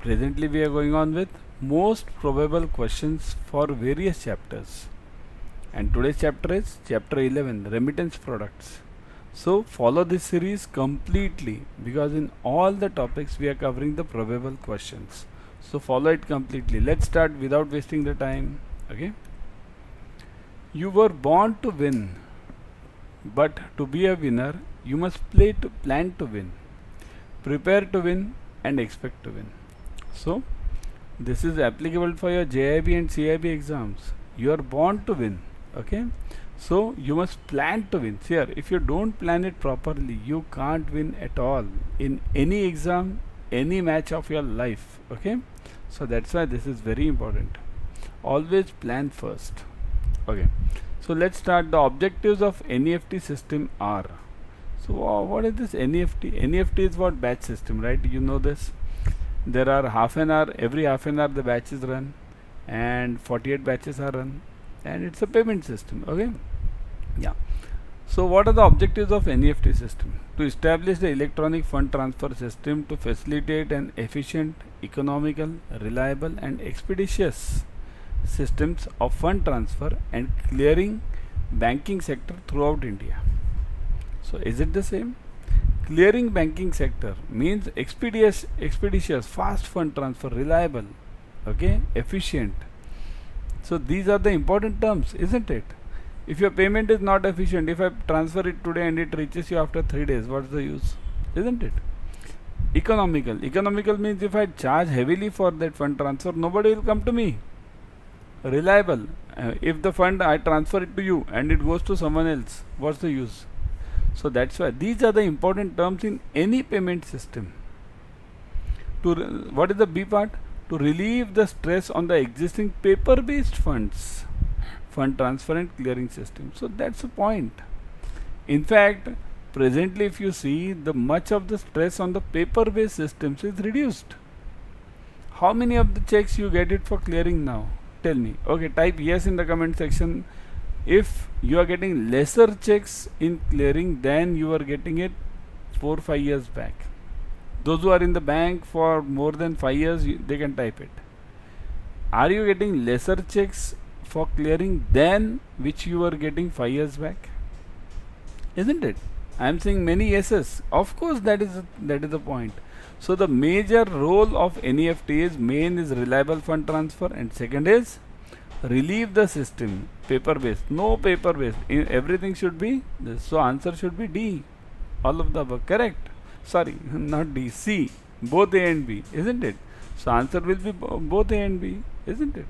Presently we are going on with most probable questions for various chapters. And today's chapter is chapter 11, remittance products. So follow this series completely because in all the topics we are covering the probable questions. So follow it completely. Let's start without wasting the time. Okay. You were born to win, but to be a winner, you must plan to win, prepare to win, and expect to win. So this is applicable for your JAIIB and CIB exams. You are born to win. Okay. So you must plan to win. Here, if you don't plan it properly, you can't win at all in any exam, any match of your life. Okay. So that's why this is very important. Always plan first. Okay. So let's start. The objectives of NEFT system are. So what is this NEFT? NEFT is what? Batch system, right? You know this. There are half an hour, every half an hour the batch is run and 48 batches are run, and it's a payment system. Okay. Yeah. So what are the objectives of NEFT system? To establish the electronic fund transfer system to facilitate an efficient, economical, reliable and expeditious systems of fund transfer and clearing banking sector throughout India. So is it the same? Clearing banking sector means expeditious, fast fund transfer, reliable, okay, efficient. So these are the important terms, isn't it? If your payment is not efficient, if I transfer it today and it reaches you after 3 days, what's the use? Isn't it? Economical. Economical means if I charge heavily for that fund transfer, nobody will come to me. Reliable. If the fund I transfer it to you and it goes to someone else, what's the use? So that's why these are the important terms in any payment system. What is the B part? To relieve the stress on the existing paper-based funds, fund transfer and clearing system. So that's the point. In fact, presently if you see, the much of the stress on the paper-based systems is reduced. How many of the checks you get it for clearing now? Tell me. Okay, type yes in the comment section if you are getting lesser checks in clearing than you were getting it 4 or 5 years back. Those who are in the bank for more than 5 years, they can type it. Are you getting lesser checks for clearing than which you were getting 5 years back? Isn't it? I am saying many yeses. Of course, that is the point. So the major role of NEFT is, main is reliable fund transfer and second is relieve the system, paper based. No paper based. Everything should be this. So answer should be D. All of the above. Correct. Sorry, not D. C. Both A and B. Isn't it? So answer will be both A and B. Isn't it?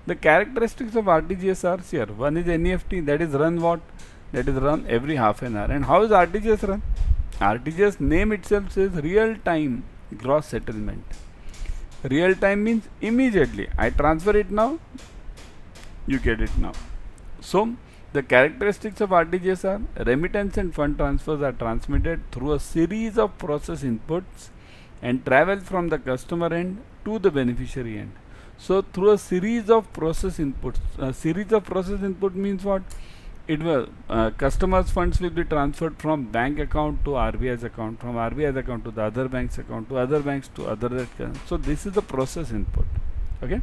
The characteristics of RTGS are here. One is NEFT, that is run what? That is run every half an hour. And how is RTGS run? RTGS name itself says real time gross settlement. Real time means immediately. I transfer it now, you get it now. So the characteristics of RTGS are remittance and fund transfers are transmitted through a series of process inputs and travel from the customer end to the beneficiary end. So through a series of process inputs. A series of process input means what? It will customers' funds will be transferred from bank account to RBI's account, from RBI's account to the other bank's account, to other banks to other account. So this is the process input. Okay.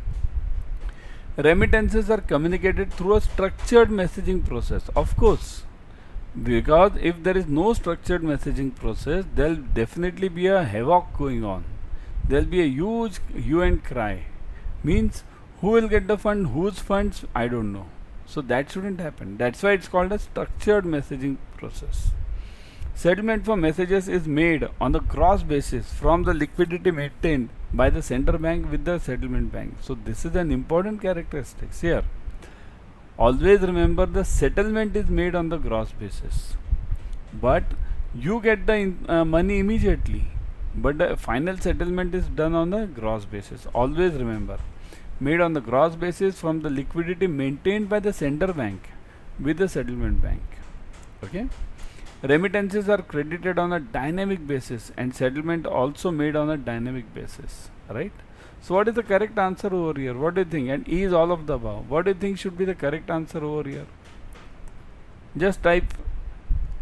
Remittances are communicated through a structured messaging process. Of course, because if there is no structured messaging process, there will definitely be a havoc going on. There will be a huge hue and cry. Means who will get the fund, whose funds, I don't know. So that shouldn't happen. That's why it's called a structured messaging process. Settlement for messages is made on the gross basis from the liquidity maintained by the center bank with the settlement bank. So this is an important characteristic here. Always remember the settlement is made on the gross basis, but you get the money immediately, but the final settlement is done on the gross basis. Always remember, made on the gross basis from the liquidity maintained by the center bank with the settlement bank. Okay. Remittances are credited on a dynamic basis and settlement also made on a dynamic basis, right? So what is the correct answer over here? What do you think? And E is all of the above. What do you think should be the correct answer over here? Just type,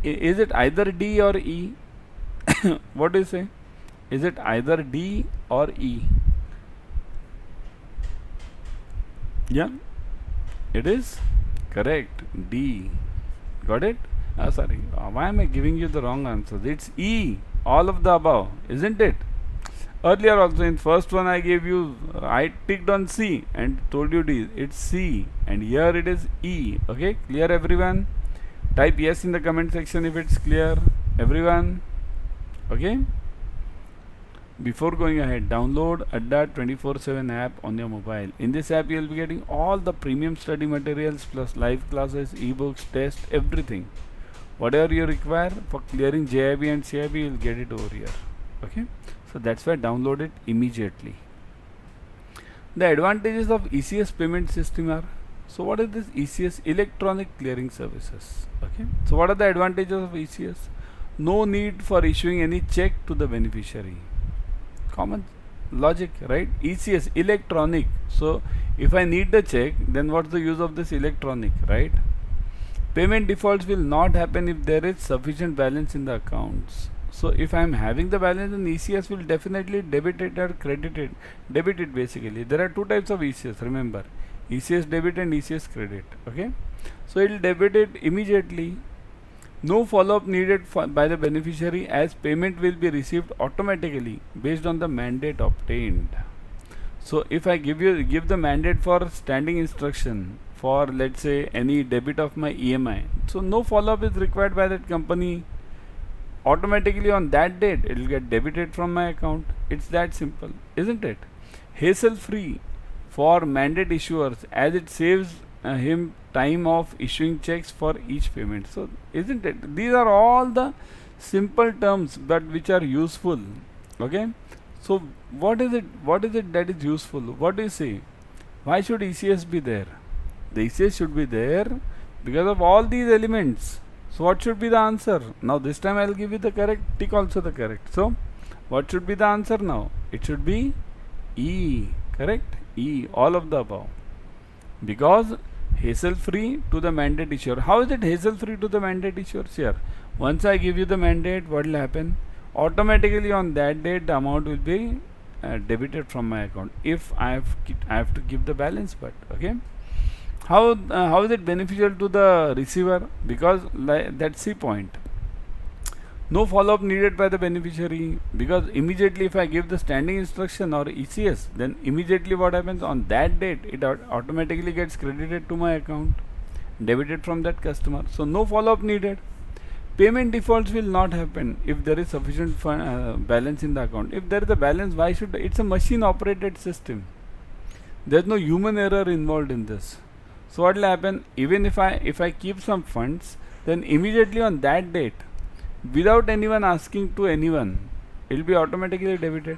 is it either D or E? What do you say? Is it either D or E? Yeah, it is correct. D. Got it? Sorry. Why am I giving you the wrong answer? It's E. All of the above, isn't it? Earlier also in first one I gave you, I ticked on C and told you D. It's C, and here it is E. Okay, clear everyone? Type yes in the comment section if it's clear. Everyone? Okay. Before going ahead, download Adda 24/7 app on your mobile. In this app, you will be getting all the premium study materials plus live classes, ebooks, tests, everything. Whatever you require for clearing JAIIB and CIB, you will get it over here. Okay, so that's why download it immediately. The advantages of ECS payment system are, so what is this ECS? Electronic Clearing Services. Okay, so what are the advantages of ECS? No need for issuing any check to the beneficiary. Common logic, right? ECS, electronic. So if I need the check, then what's the use of this electronic, right? Payment defaults will not happen if there is sufficient balance in the accounts. So if I am having the balance, then ECS will definitely debit it or credit it. Debit it basically. There are two types of ECS, remember. ECS debit and ECS credit. Okay. So it will debit it immediately. No follow-up needed by the beneficiary, as payment will be received automatically based on the mandate obtained. So if I give the mandate for standing instruction for, let's say, any debit of my EMI, so no follow-up is required by that company. Automatically on that date it will get debited from my account. It's that simple, isn't it? Hassle-free for mandate issuers, as it saves him time of issuing checks for each payment. So isn't it? These are all the simple terms but which are useful. Okay, so what is it that is useful? What do you say? Why should ECS be there? The ECS should be there because of all these elements. So what should be the answer? Now this time I will give you the correct, tick also the correct. So what should be the answer now? It should be E. Correct? E. All of the above. Because hassle free to the mandate issuer. How is it hassle free to the mandate issuers here? Once I give you the mandate, what will happen? Automatically on that date the amount will be debited from my account if I have to give the balance. But okay, how is it beneficial to the receiver? Because that's the point. No follow-up needed by the beneficiary, because immediately if I give the standing instruction or ECS, then immediately what happens on that date, it automatically gets credited to my account, debited from that customer. So no follow-up needed. Payment defaults will not happen if there is sufficient balance in the account. If there is a balance, why should it's a machine operated system. There's no human error involved in this. So what will happen? Even if I keep some funds, then immediately on that date, without anyone asking to anyone, it will be automatically debited.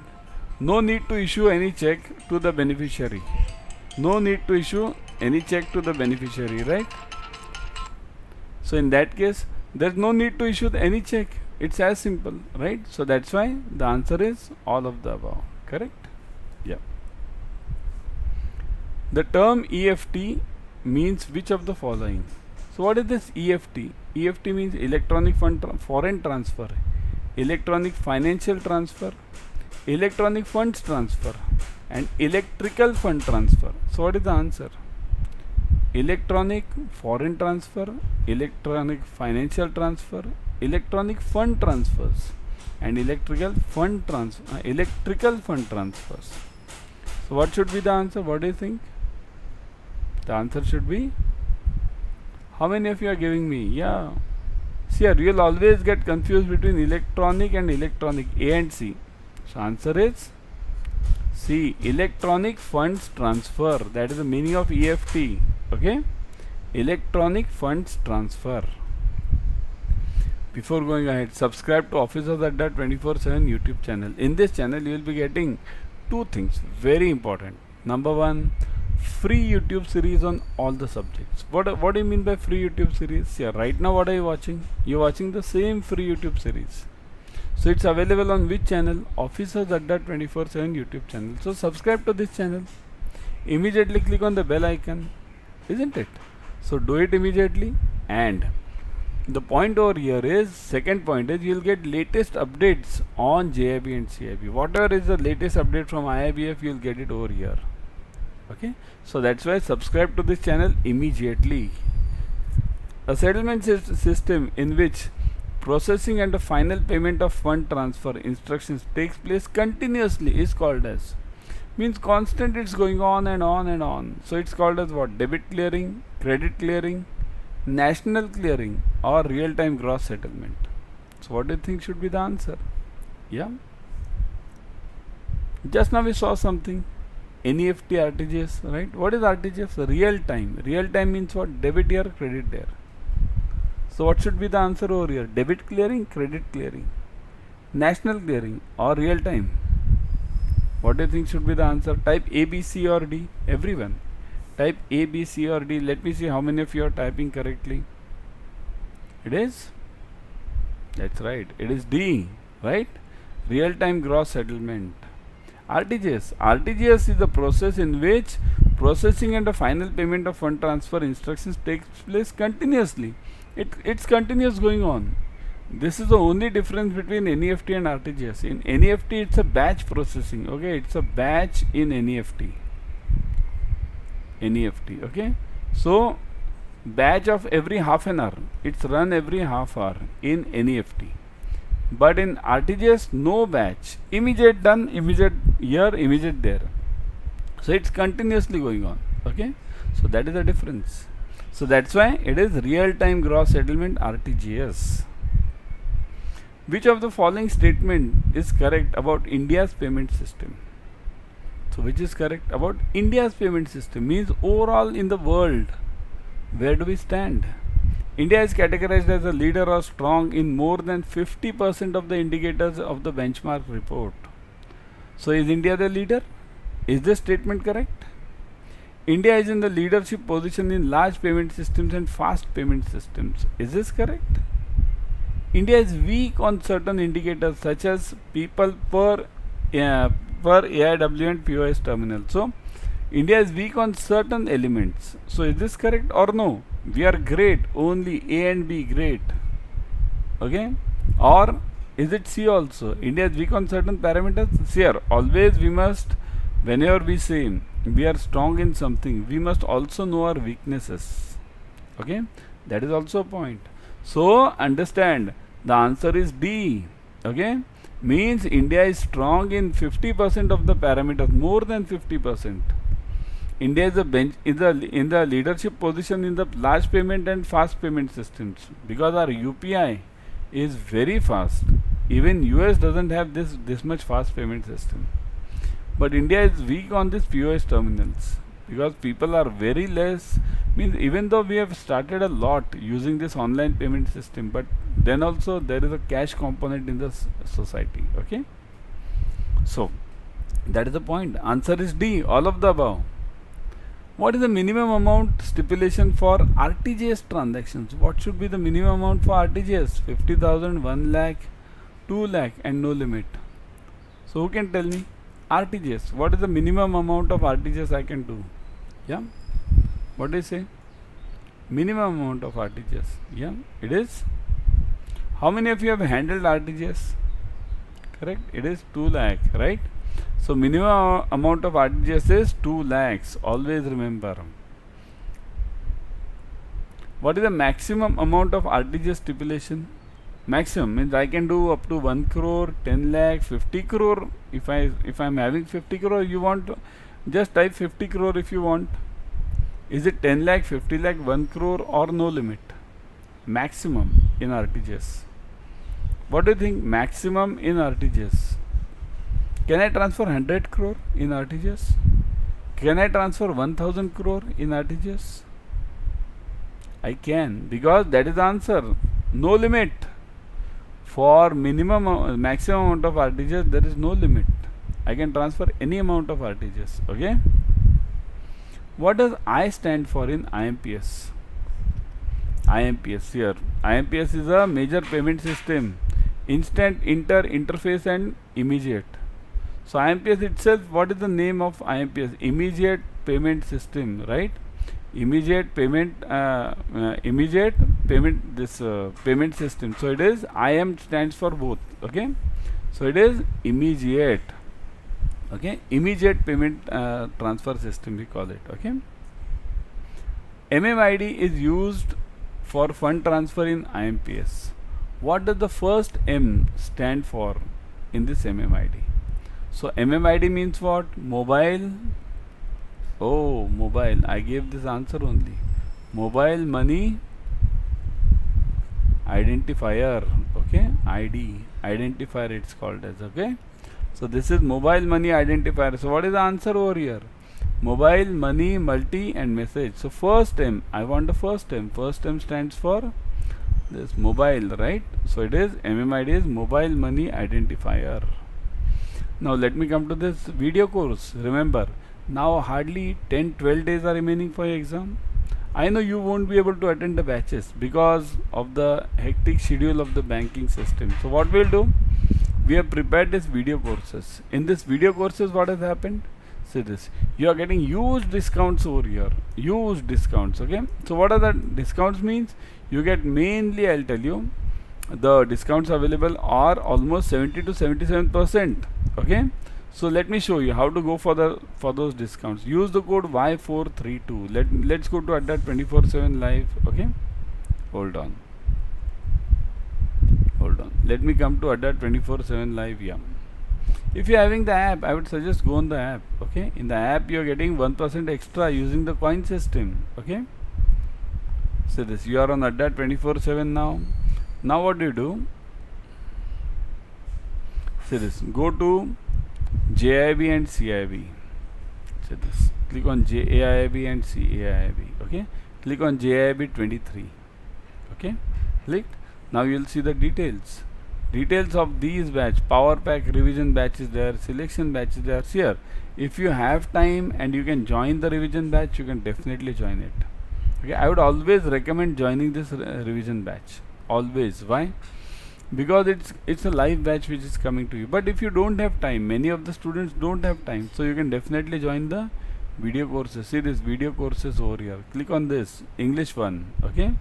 No need to issue any check to the beneficiary. No need to issue any check to the beneficiary, right? So in that case, there is no need to issue any check. It's as simple, right? So that's why the answer is all of the above. Correct? Yeah. The term EFT means which of the following? So what is this EFT? EFT means electronic foreign transfer, electronic financial transfer, electronic funds transfer, and electrical fund transfer. So what is the answer? Electronic foreign transfer, electronic financial transfer, electronic fund transfers, and electrical fund transfers. So what should be the answer? What do you think? The answer should be, how many of you are giving me? Yeah. See, you will always get confused between electronic and electronic, A and C. So answer is C, electronic funds transfer. That is the meaning of EFT. Okay, electronic funds transfer. Before going ahead, subscribe to Officers Adda 24/7 YouTube channel. In this channel, you will be getting two things very important. Number one, free YouTube series on all the subjects. What do you mean by free YouTube series? Yeah, right now what are you watching? You're watching the same free YouTube series. So it's available on which channel? Officers Adda 24/7 YouTube channel. So subscribe to this channel. Immediately click on the bell icon, isn't it? So do it immediately, and The point over here is, second point is, you'll get latest updates on JAIIB and CIB. Whatever is the latest update from IIBF, you'll get it over here. Okay, so that's why subscribe to this channel immediately. A settlement system in which processing and the final payment of fund transfer instructions takes place continuously is called as, means constant, it's going on and on and on. So it's called as what? Debit clearing, credit clearing, national clearing, or real-time gross settlement. So what do you think should be the answer? Yeah, just now we saw something, NEFT RTGS, right? What is RTGS? Real time. Real time means what? Debit here, credit there. So what should be the answer over here? Debit clearing, credit clearing, national clearing, or real time? What do you think should be the answer? Type A, B, C or D. Everyone type A, B, C or D. Let me see how many of you are typing correctly. It is, that's right, it is D, right? Real time gross settlement. RTGS. RTGS is the process in which processing and the final payment of fund transfer instructions takes place continuously. It's continuous going on. This is the only difference between NEFT and RTGS. In NEFT, it's a batch processing. Okay, it's a batch in NEFT. NEFT. Okay, so batch of every half an hour. It's run every half hour in NEFT. But in RTGS, no batch. Immediate done, immediate here, immediate there. So it's continuously going on. Okay, so that is the difference. So that's why it is real-time gross settlement, RTGS. Which of the following statement is correct about India's payment system? So which is correct about India's payment system? Means overall in the world, where do we stand? India is categorized as a leader or strong in more than 50% of the indicators of the benchmark report. So is India the leader? Is this statement correct? India is in the leadership position in large payment systems and fast payment systems. Is this correct? India is weak on certain indicators such as people per AIW and POS terminal. So India is weak on certain elements. So is this correct or no? We are great, only A and B great. Okay? Or is it C also? India is weak on certain parameters. See here, always we must, whenever we say we are strong in something, we must also know our weaknesses. Okay? That is also a point. So understand, the answer is D. Okay? Means India is strong in 50% of the parameters, more than 50%. India is in the leadership position in the large payment and fast payment systems, because our UPI is very fast. Even US doesn't have this much fast payment system. But India is weak on these POS terminals because people are very less. Means even though we have started a lot using this online payment system, but then also there is a cash component in the society. Okay, so that is the point. Answer is D, all of the above. What is the minimum amount stipulation for RTGS transactions? What should be the minimum amount for RTGS? 50,000, 1 lakh, 2 lakh and no limit. So who can tell me? RTGS, what is the minimum amount of RTGS I can do? Yeah, what do you say? Minimum amount of RTGS. Yeah, it is. How many of you have handled RTGS? Correct, it is 2 lakh, right? So minimum amount of RTGS is 2 lakhs. Always remember. What is the maximum amount of RTGS stipulation? Maximum means I can do up to 1 crore, 10 lakh, 50 crore. If I'm having 50 crore, you want just type 50 crore if you want. Is it 10 lakh, 50 lakh, 1 crore or no limit? Maximum in RTGS. What do you think? Maximum in RTGS. Can I transfer 100 crore in RTGS? Can I transfer 1000 crore in RTGS? I can, because that is the answer. No limit. For maximum amount of RTGS, there is no limit. I can transfer any amount of RTGS. Okay. What does I stand for in IMPS? IMPS here. IMPS is a major payment system. Instant, interface and immediate. So IMPS itself, what is the name of IMPS? Immediate payment system, right? Immediate payment, immediate payment system. So it is IM stands for both. Okay, so it is immediate. Okay, immediate payment transfer system we call it. Okay, MMID is used for fund transfer in IMPS. What does the first M stand for in this MMID? So MMID means what? Mobile. Oh, mobile. I gave this answer only. Mobile money identifier. Okay, ID. Identifier it's called as. Okay. So this is mobile money identifier. So what is the answer over here? Mobile, money, multi and message. So first M. I want the first M. First M stands for this mobile, right? So it is MMID is mobile money identifier. Now let me come to this video course. Remember, now hardly 10-12 days are remaining for your exam. I know you won't be able to attend the batches because of the hectic schedule of the banking system. So what we'll do, we have prepared this video courses. In this video courses, what has happened? See this, you are getting huge discounts over here, huge discounts. Okay, so what are the discounts means? You get mainly, I'll tell you, the discounts available are almost 70 to 77%. Okay, so let me show you how to go for those discounts. Use the code Y432. Let's go to Adda 24/7 live. Okay, hold on, let me come to Adda 24/7 live. Yeah, if you're having the app, I would suggest go on the app. Okay, in the app you're getting 1% extra using the coin system. Okay, so this, you are on Adda 24/7 now. Now what do you do? See this, go to JAIIB and CIB. See this, click on JAIIB and CAIIB. Okay, click on JAIIB 23. Okay, clicked. Now you will see the details of these batch, power pack revision batches there, selection batches there. Here, if you have time and you can join the revision batch, you can definitely join it. Okay, I would always recommend joining this revision batch. Always. Why? Because it's a live batch which is coming to you. But if you don't have time, many of the students don't have time, so you can definitely join the video courses. See this video courses over here. Click on this English one. Okay,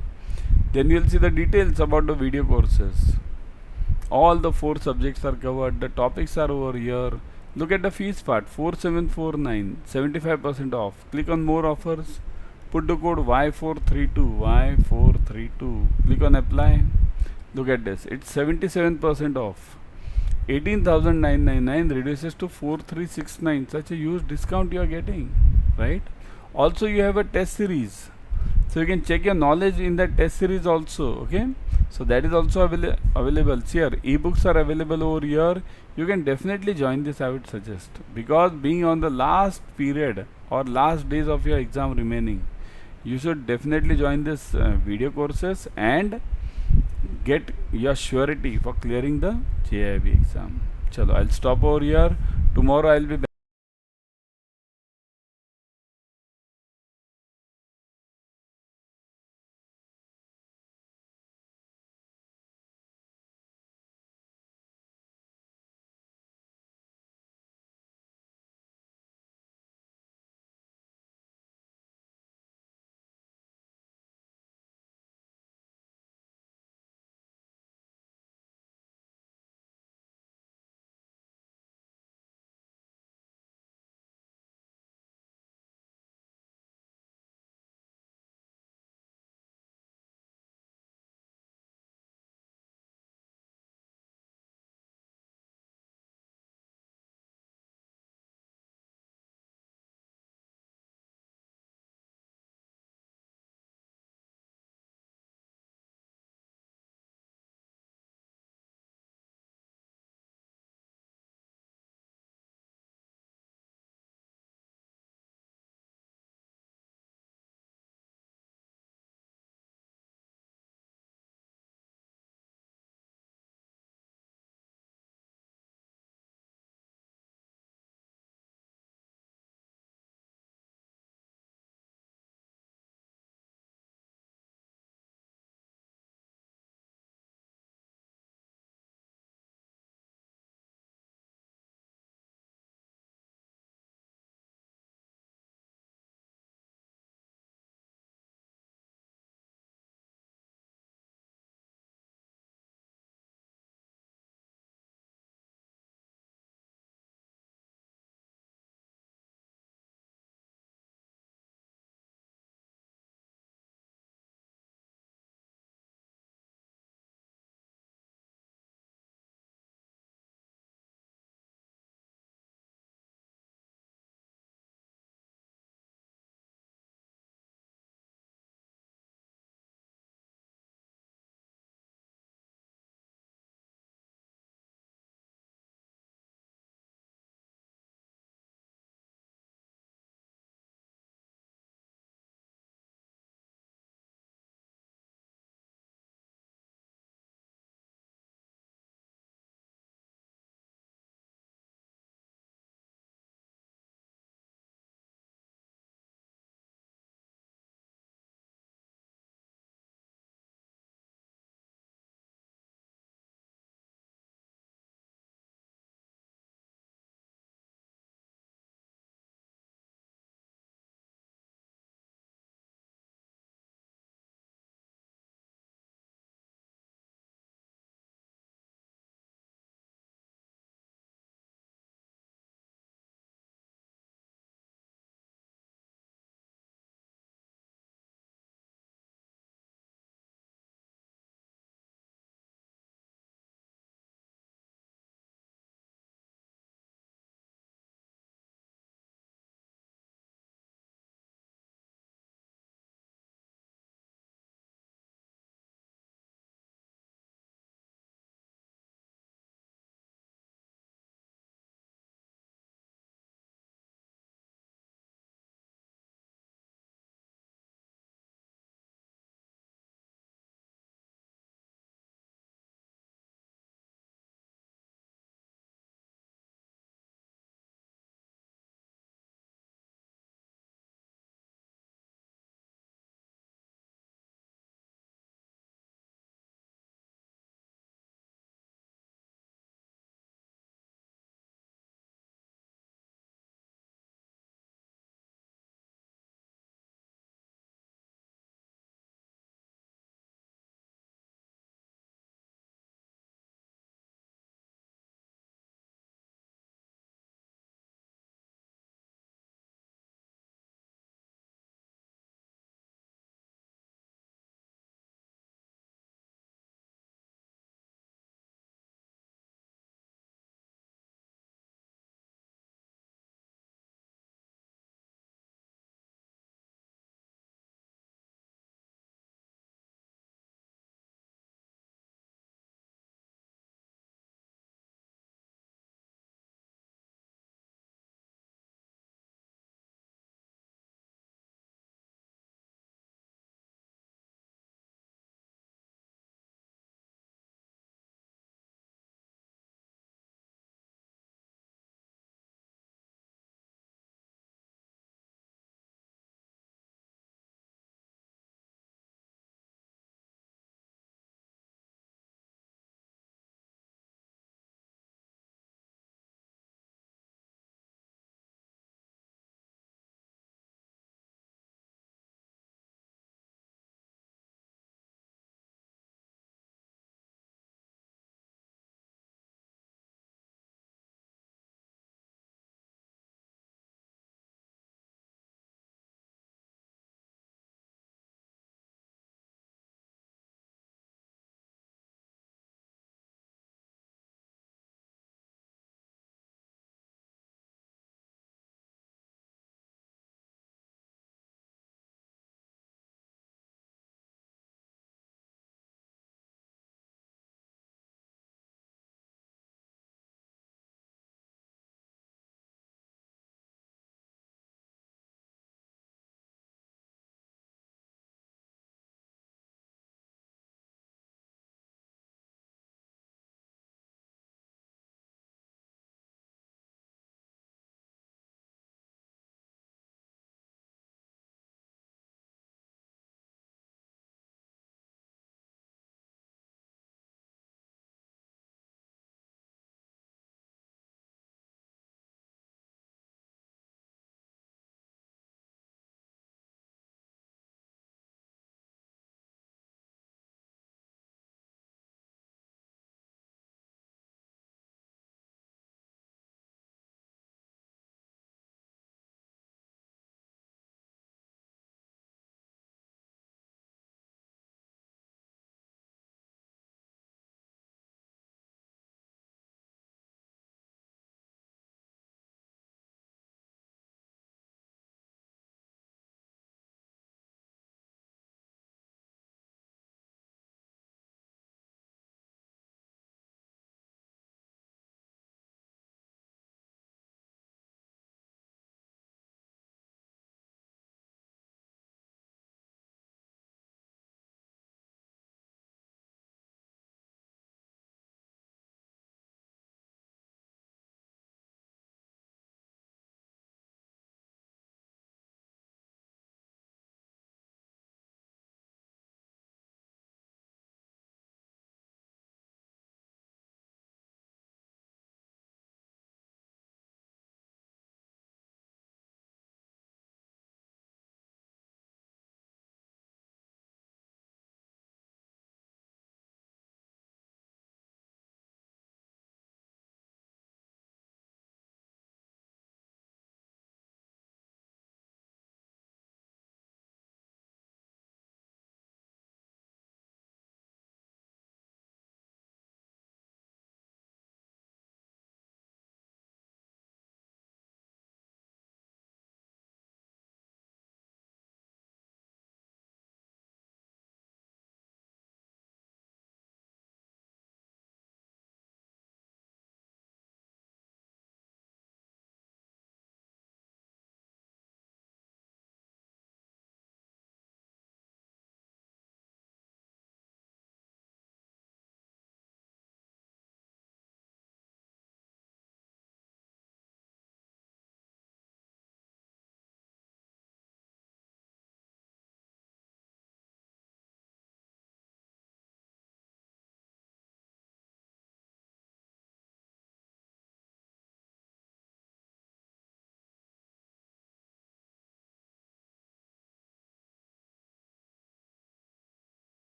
then you will see the details about the video courses. All the 4 subjects are covered. The topics are over here. Look at the fees part, 4749, 75% off. Click on more offers. Put the code Y432. Click on apply. Look at this. It's 77% off. 18,999 reduces to 4,369. Such a huge discount you are getting, right? Also, you have a test series, so you can check your knowledge in that test series also. Okay, so that is also available. See here, ebooks are available over here. You can definitely join this, I would suggest, because being on the last period or last days of your exam remaining, you should definitely join this video courses and get your surety for clearing the JAIIB exam. Chalo, I'll stop over here. Tomorrow I'll be back.